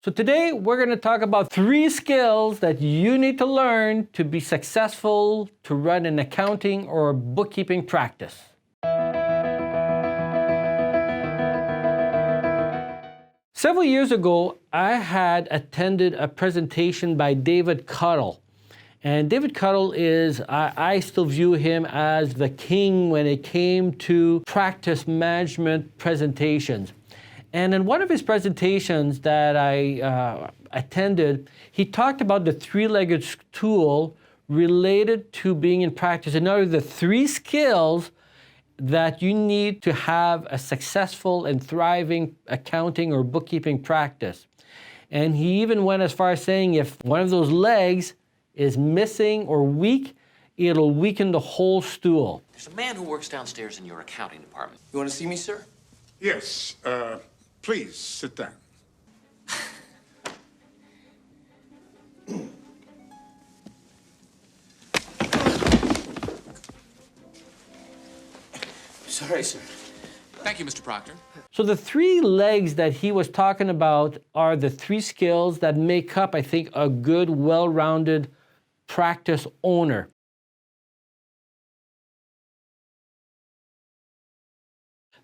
So today we're going to talk about 3 skills that you need to learn to be successful to run an accounting or bookkeeping practice. Several years ago, I had attended a presentation by David Cuttle. And David Cuttle is, I still view him as the king when it came to practice management presentations. And in one of his presentations that I attended, he talked about the 3-legged stool related to being in practice. In other words, the 3 skills that you need to have a successful and thriving accounting or bookkeeping practice. And he even went as far as saying if one of those legs is missing or weak, it'll weaken the whole stool. There's a man who works downstairs in your accounting department. You want to see me, sir? Yes, please sit down. Sorry, sir. Thank you, Mr. Proctor. So the 3 legs that he was talking about are the 3 skills that make up, I think, a good, well-rounded practice owner.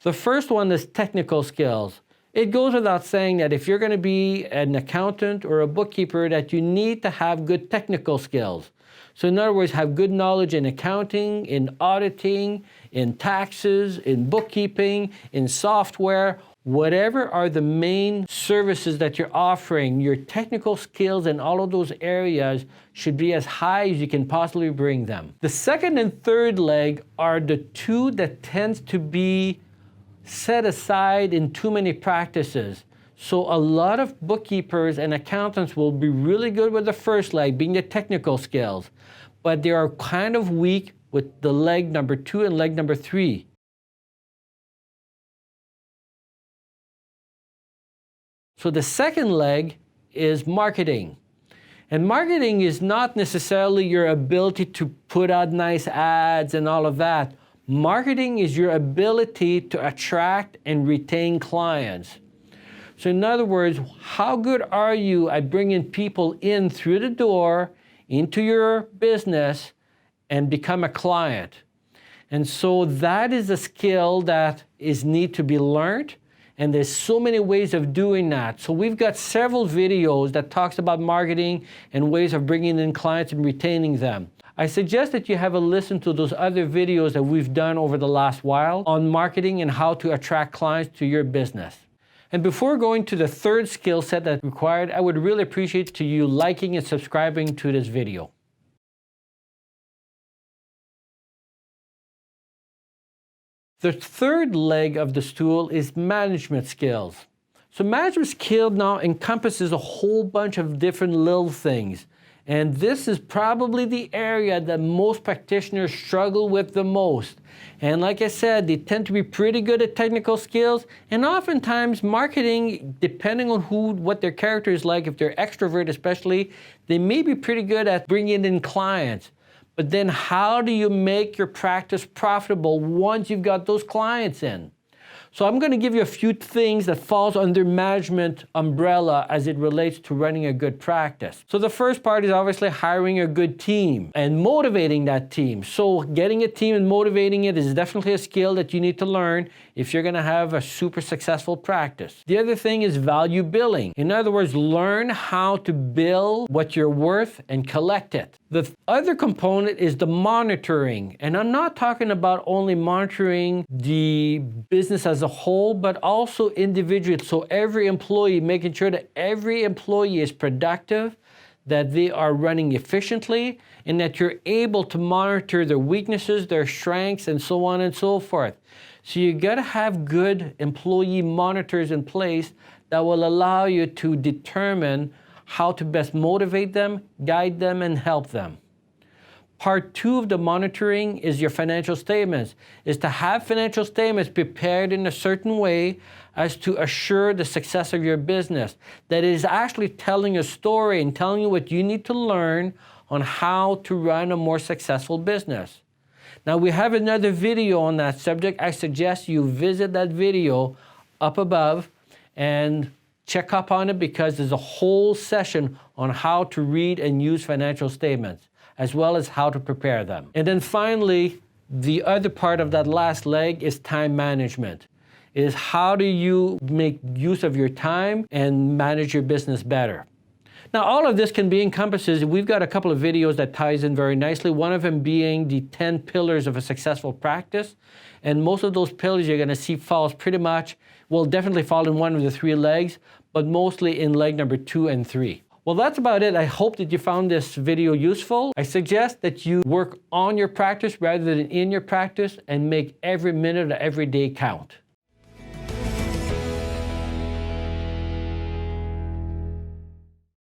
The first one is technical skills. It goes without saying that if you're going to be an accountant or a bookkeeper, that you need to have good technical skills. So in other words, have good knowledge in accounting, in auditing, in taxes, in bookkeeping, in software, whatever are the main services that you're offering, your technical skills in all of those areas should be as high as you can possibly bring them. The second and third leg are the 2 that tends to be set aside in too many practices. So a lot of bookkeepers and accountants will be really good with the first leg, being the technical skills, but they are kind of weak with the leg number 2 and leg number 3. So the second leg is marketing. And marketing is not necessarily your ability to put out nice ads and all of that. Marketing is your ability to attract and retain clients. So in other words, how good are you at bringing people in through the door into your business and become a client? And so that is a skill that need to be learned. And there's so many ways of doing that. So we've got several videos that talks about marketing and ways of bringing in clients and retaining them. I suggest that you have a listen to those other videos that we've done over the last while on marketing and how to attract clients to your business. And before going to the third skill set that's required, I would really appreciate you liking and subscribing to this video. The third leg of the stool is management skills. So management skill now encompasses a whole bunch of different little things. And this is probably the area that most practitioners struggle with the most. And like I said, they tend to be pretty good at technical skills, and oftentimes marketing, depending on what their character is like, if they're extrovert especially, they may be pretty good at bringing in clients. But then how do you make your practice profitable once you've got those clients in? So I'm going to give you a few things that falls under management umbrella as it relates to running a good practice. So the first part is obviously hiring a good team and motivating that team. So getting a team and motivating it is definitely a skill that you need to learn if you're going to have a super successful practice. The other thing is value billing. In other words, learn how to bill what you're worth and collect it. The other component is the monitoring. And I'm not talking about only monitoring the business as a whole, but also individually. So every employee, making sure that every employee is productive, that they are running efficiently, and that you're able to monitor their weaknesses, their strengths, and so on and so forth. So you got to have good employee monitors in place that will allow you to determine how to best motivate them, guide them, and help them. Part 2 of the monitoring is your financial statements, is to have financial statements prepared in a certain way as to assure the success of your business. That is actually telling a story and telling you what you need to learn on how to run a more successful business. Now we have another video on that subject. I suggest you visit that video up above and check up on it because there's a whole session on how to read and use financial statements, as well as how to prepare them. And then finally, the other part of that last leg is time management. Is how do you make use of your time and manage your business better? Now, all of this can be encompasses. We've got a couple of videos that ties in very nicely, one of them being the 10 pillars of a successful practice. And most of those pillars you're gonna see falls pretty much, will definitely fall in one of the 3 legs, but mostly in leg number 2 and 3. Well, that's about it. I hope that you found this video useful. I suggest that you work on your practice rather than in your practice and make every minute of every day count.